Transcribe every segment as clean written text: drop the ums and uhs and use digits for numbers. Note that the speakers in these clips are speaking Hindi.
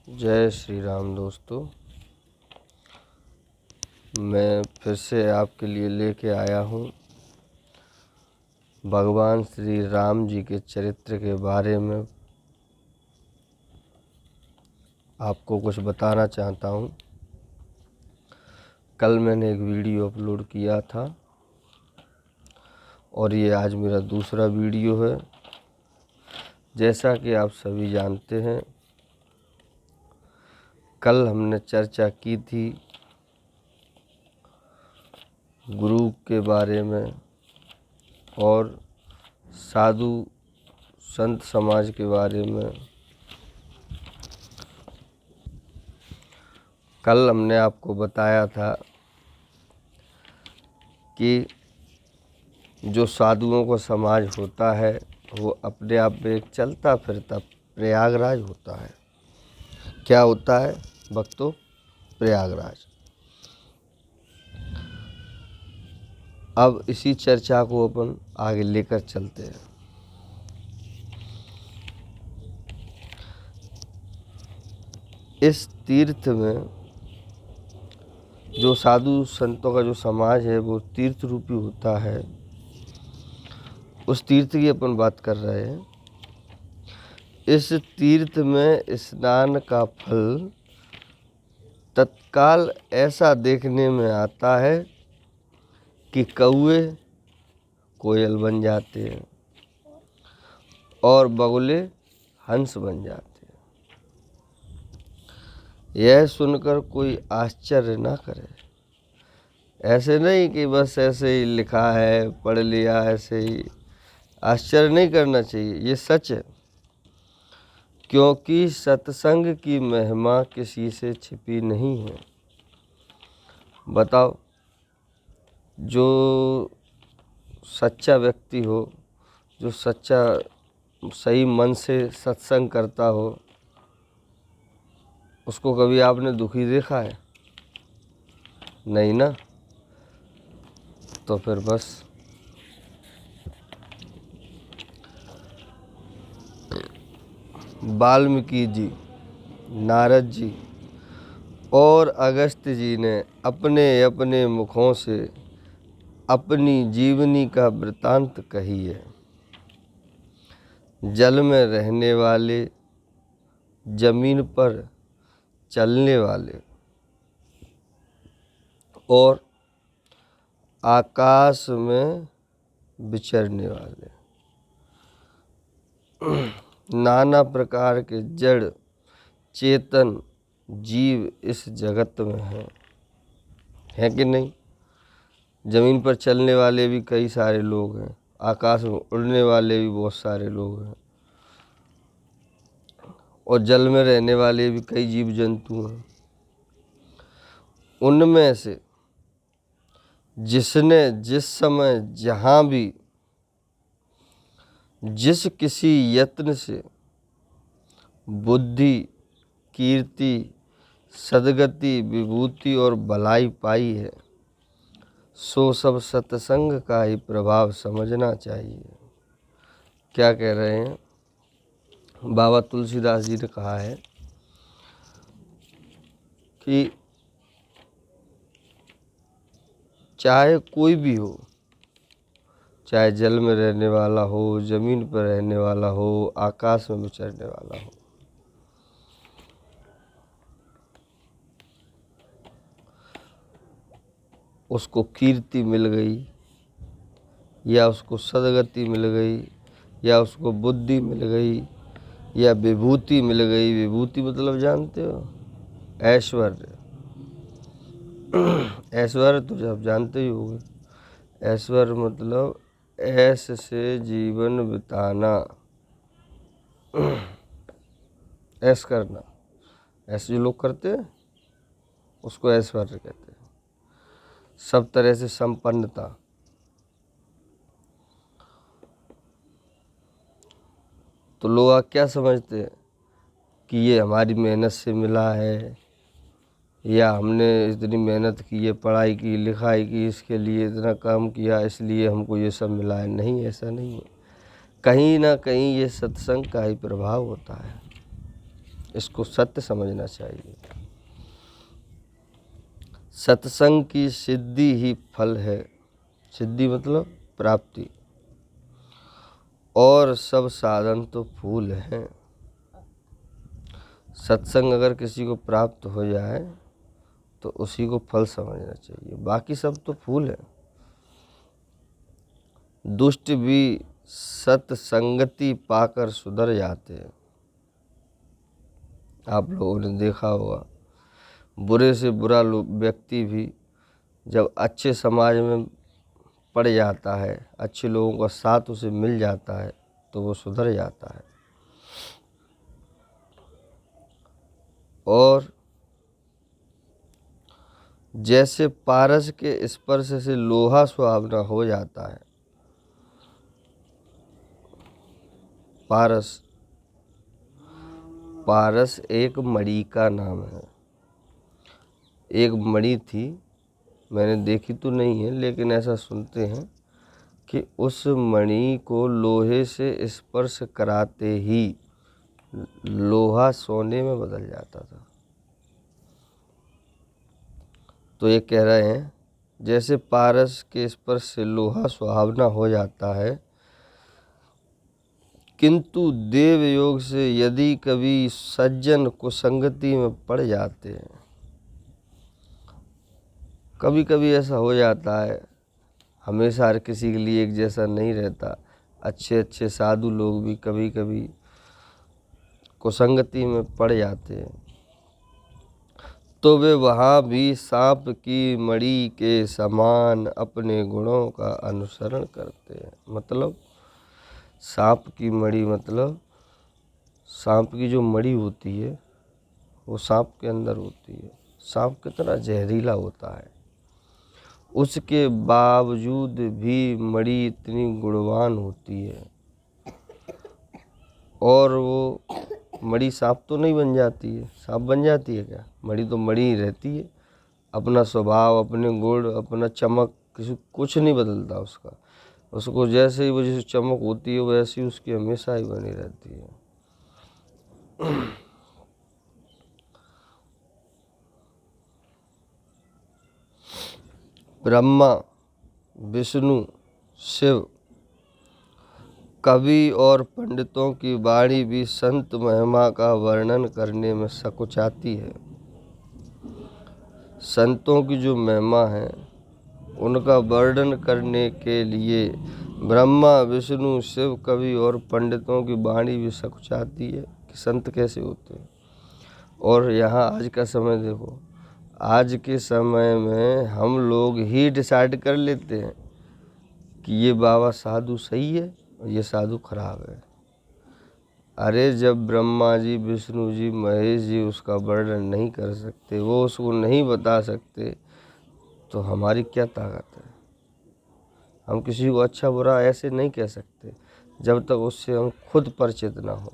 जय श्री राम दोस्तों। मैं फिर से आपके लिए लेके आया हूँ भगवान श्री राम जी के चरित्र के बारे में आपको कुछ बताना चाहता हूँ। कल मैंने एक वीडियो अपलोड किया था और ये आज मेरा दूसरा वीडियो है। जैसा कि आप सभी जानते हैं, कल हमने चर्चा की थी गुरु के बारे में और साधु संत समाज के बारे में। कल हमने आपको बताया था कि जो साधुओं का समाज होता है वो अपने आप में एक चलता फिरता प्रयागराज होता है। क्या होता है भक्तों? प्रयागराज। अब इसी चर्चा को अपन आगे लेकर चलते हैं। इस तीर्थ में जो साधु संतों का जो समाज है वो तीर्थ रूपी होता है। उस तीर्थ की अपन बात कर रहे हैं। इस तीर्थ में स्नान का फल तत्काल ऐसा देखने में आता है कि कौवे कोयल बन जाते हैं और बगुले हंस बन जाते हैं। यह सुनकर कोई आश्चर्य ना करे। ऐसे नहीं कि बस ऐसे ही लिखा है, पढ़ लिया, ऐसे ही। आश्चर्य नहीं करना चाहिए, ये सच है। क्योंकि सत्संग की महिमा किसी से छिपी नहीं है। बताओ, जो सच्चा व्यक्ति हो, जो सच्चा सही मन से सत्संग करता हो, उसको कभी आपने दुखी देखा है? नहीं ना। तो फिर बस वाल्मीकि जी, नारद जी और अगस्त्य जी ने अपने अपने मुखों से अपनी जीवनी का वृतांत कही है। जल में रहने वाले, जमीन पर चलने वाले और आकाश में विचरने वाले नाना प्रकार के जड़ चेतन जीव इस जगत में हैं कि नहीं? जमीन पर चलने वाले भी कई सारे लोग हैं, आकाश में उड़ने वाले भी बहुत सारे लोग हैं और जल में रहने वाले भी कई जीव जंतु हैं। उनमें से जिसने जिस समय जहाँ भी जिस किसी यत्न से बुद्धि, कीर्ति, सद्गति, विभूति और भलाई पाई है, सो सब सत्संग का ही प्रभाव समझना चाहिए। क्या कह रहे हैं? बाबा तुलसीदास जी ने कहा है कि चाहे कोई भी हो, चाहे जल में रहने वाला हो, जमीन पर रहने वाला हो, आकाश में विचरने वाला हो, उसको कीर्ति मिल गई या उसको सद्गति मिल गई या उसको बुद्धि मिल गई या विभूति मिल गई। विभूति मतलब जानते हो? ऐश्वर्य। ऐश्वर्य तो जब जानते ही होंगे। ऐश्वर्य मतलब ऐश से जीवन बिताना, ऐश करना। ऐसे जो लोग करते हैं उसको ऐश्वर्य कहते हैं। सब तरह से संपन्नता। तो लोग क्या समझते हैं कि ये हमारी मेहनत से मिला है या हमने इतनी मेहनत की है, पढ़ाई की, लिखाई की, इसके लिए इतना काम किया इसलिए हमको ये सब मिला है। नहीं, ऐसा नहीं है। कहीं ना कहीं ये सत्संग का ही प्रभाव होता है। इसको सत्य समझना चाहिए। सत्संग की सिद्धि ही फल है, सिद्धि मतलब प्राप्ति, और सब साधन तो फूल हैं। सत्संग अगर किसी को प्राप्त हो जाए तो उसी को फल समझना चाहिए, बाकी सब तो फूल है। दुष्ट भी सत्संगति पाकर सुधर जाते हैं। आप लोगों ने देखा होगा, बुरे से बुरा व्यक्ति भी जब अच्छे समाज में पड़ जाता है, अच्छे लोगों का साथ उसे मिल जाता है, तो वो सुधर जाता है। और जैसे पारस के स्पर्श से लोहा सुहावना हो जाता है। पारस एक मणि का नाम है। एक मणि थी, मैंने देखी तो नहीं है, लेकिन ऐसा सुनते हैं कि उस मणि को लोहे से स्पर्श कराते ही लोहा सोने में बदल जाता था। तो ये कह रहे हैं जैसे पारस के स्पर्श से लोहा सुहावना हो जाता है, किंतु देव योग से यदि कभी सज्जन कुसंगति में पड़ जाते हैं, कभी कभी ऐसा हो जाता है, हमेशा हर किसी के लिए एक जैसा नहीं रहता। अच्छे अच्छे साधु लोग भी कभी कभी कुसंगति में पड़ जाते हैं, तो वे वहाँ भी सांप की मणि के समान अपने गुणों का अनुसरण करते हैं। मतलब सांप की मणि, मतलब सांप की जो मणि होती है वो सांप के अंदर होती है। सांप कितना जहरीला होता है, उसके बावजूद भी मणि इतनी गुणवान होती है, और वो मणि सांप तो नहीं बन जाती है। सांप बन जाती है क्या? मणि तो मणि ही रहती है। अपना स्वभाव, अपने गुण, अपना चमक, किसी कुछ नहीं बदलता उसका। उसको जैसे ही वो जैसे चमक होती है वैसी उसकी हमेशा ही बनी रहती है। ब्रह्मा, विष्णु, शिव, कवि और पंडितों की वाणी भी संत महिमा का वर्णन करने में सकुचाती है। संतों की जो महिमा है उनका वर्णन करने के लिए ब्रह्मा, विष्णु, शिव, कवि और पंडितों की वाणी भी सकुचाती है कि संत कैसे होते हैं। और यहाँ आज का समय देखो, आज के समय में हम लोग ही डिसाइड कर लेते हैं कि ये बाबा साधु सही है और ये साधु खराब है। अरे जब ब्रह्मा जी, विष्णु जी, महेश जी उसका वर्णन नहीं कर सकते, वो उसको नहीं बता सकते, तो हमारी क्या ताकत है? हम किसी को अच्छा बुरा ऐसे नहीं कह सकते जब तक उससे हम खुद परिचित ना हो,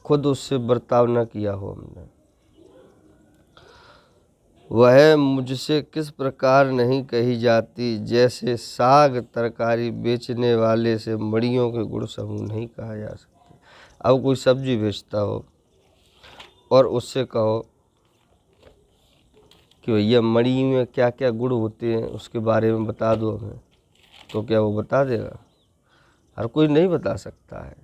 खुद उससे बर्ताव ना किया हो हमने। वह मुझसे किस प्रकार नहीं कही जाती, जैसे साग तरकारी बेचने वाले से मड़ियों के गुण समूह नहीं कहा जा सकता। अब कोई सब्जी बेचता हो और उससे कहो कि भैया मड़ी में क्या क्या गुण होते हैं उसके बारे में बता दो हमें, तो क्या वो बता देगा? हर कोई नहीं बता सकता है।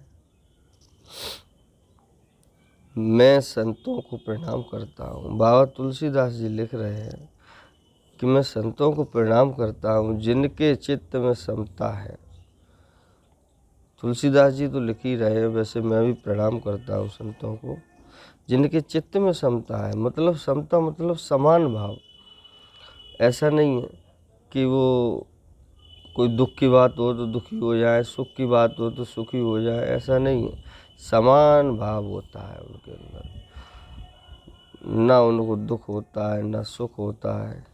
मैं संतों को प्रणाम करता हूँ। बाबा तुलसीदास जी लिख रहे हैं कि मैं संतों को प्रणाम करता हूँ जिनके चित्त में समता है। तुलसीदास जी तो लिख ही रहे हैं, वैसे मैं भी प्रणाम करता हूँ संतों को जिनके चित्त में समता है। मतलब समता मतलब समान भाव। ऐसा नहीं है कि वो कोई दुख की बात हो तो दुखी हो जाए, सुख की बात हो तो सुखी हो जाए, ऐसा नहीं है। समान भाव होता है उनके अंदर, ना उनको दुख होता है ना सुख होता है।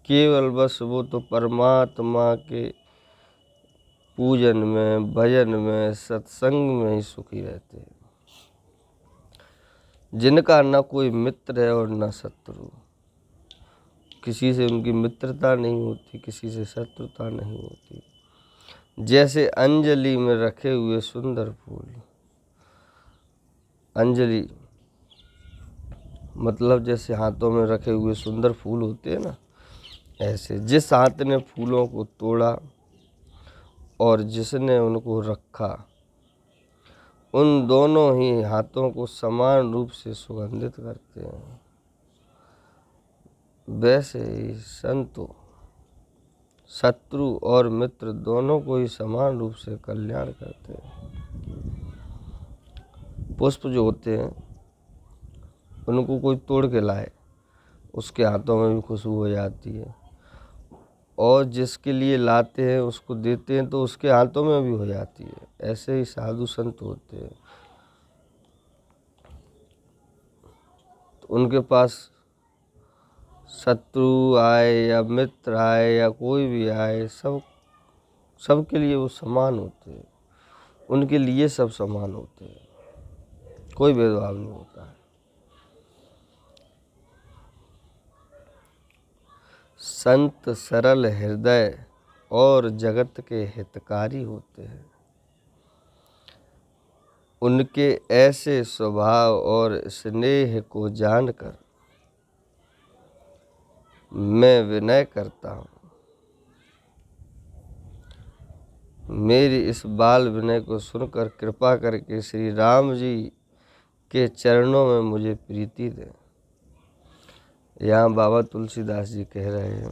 केवल बस वो तो परमात्मा के पूजन में, भजन में, सत्संग में ही सुखी रहते हैं। जिनका ना कोई मित्र है और ना शत्रु, किसी से उनकी मित्रता नहीं होती, किसी से शत्रुता नहीं होती। जैसे अंजलि में रखे हुए सुंदर फूल। अंजलि मतलब जैसे हाथों में रखे हुए सुंदर फूल होते हैं ना, ऐसे जिस हाथ ने फूलों को तोड़ा और जिसने उनको रखा, उन दोनों ही हाथों को समान रूप से सुगंधित करते हैं। वैसे ही संतों, शत्रु और मित्र दोनों को ही समान रूप से कल्याण करते हैं। पुष्प जो होते हैं उनको कोई तोड़ के लाए, उसके हाथों में भी खुशबू हो जाती है, और जिसके लिए लाते हैं उसको देते हैं तो उसके हाथों में भी हो जाती है। ऐसे ही साधु संत होते हैं, तो उनके पास शत्रु आए या मित्र आए या कोई भी आए, सबके लिए वो समान होते हैं। उनके लिए सब समान होते हैं, कोई भेदभाव नहीं होता है। संत सरल हृदय और जगत के हितकारी होते हैं। उनके ऐसे स्वभाव और स्नेह को जानकर मैं विनय करता हूँ। मेरी इस बाल विनय को सुनकर कृपा करके श्री राम जी के चरणों में मुझे प्रीति दें। यहाँ बाबा तुलसीदास जी कह रहे हैं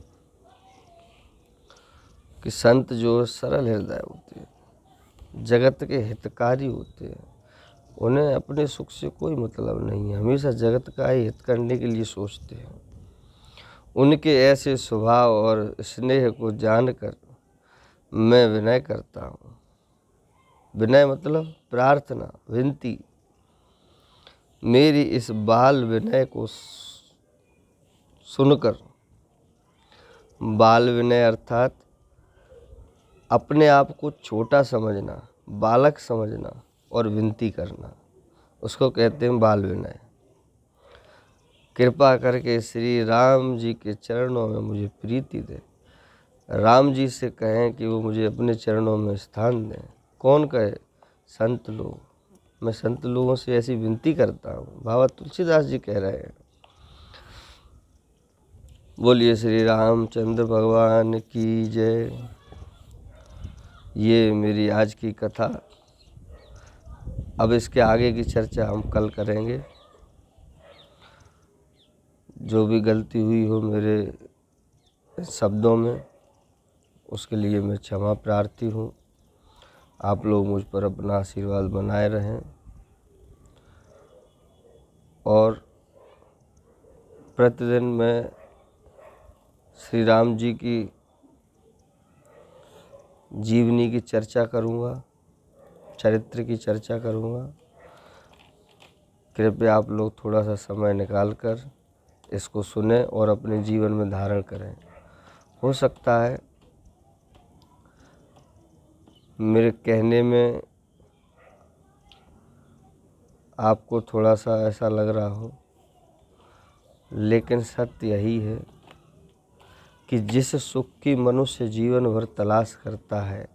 कि संत जो सरल हृदय होते हैं, जगत के हितकारी होते हैं, उन्हें अपने सुख से कोई मतलब नहीं है, हमेशा जगत का ही हित करने के लिए सोचते हैं। उनके ऐसे स्वभाव और स्नेह को जानकर मैं विनय करता हूँ। विनय मतलब प्रार्थना, विनती। मेरी इस बाल विनय को सुनकर, बाल विनय अर्थात अपने आप को छोटा समझना, बालक समझना और विनती करना, उसको कहते हैं बाल विनय। कृपा करके श्री राम जी के चरणों में मुझे प्रीति दे। राम जी से कहें कि वो मुझे अपने चरणों में स्थान दें। कौन कहे? संत लोग। मैं संत लोगों से ऐसी विनती करता हूँ, बाबा तुलसीदास जी कह रहे हैं। बोलिए श्री रामचंद्र भगवान की जय। ये मेरी आज की कथा। अब इसके आगे की चर्चा हम कल करेंगे। जो भी गलती हुई हो मेरे शब्दों में, उसके लिए मैं क्षमा प्रार्थी हूँ। आप लोग मुझ पर अपना आशीर्वाद बनाए रहें और प्रतिदिन मैं श्री राम जी की जीवनी की चर्चा करूँगा, चरित्र की चर्चा करूँगा। कृपया आप लोग थोड़ा सा समय निकाल कर इसको सुनें और अपने जीवन में धारण करें। हो सकता है मेरे कहने में आपको थोड़ा सा ऐसा लग रहा हो, लेकिन सत्य यही है कि जिस सुख की मनुष्य जीवन भर तलाश करता है,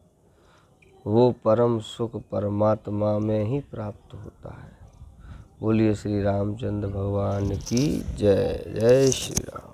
वो परम सुख परमात्मा में ही प्राप्त होता है। बोलिए श्री रामचंद्र भगवान की जय। जय श्री राम।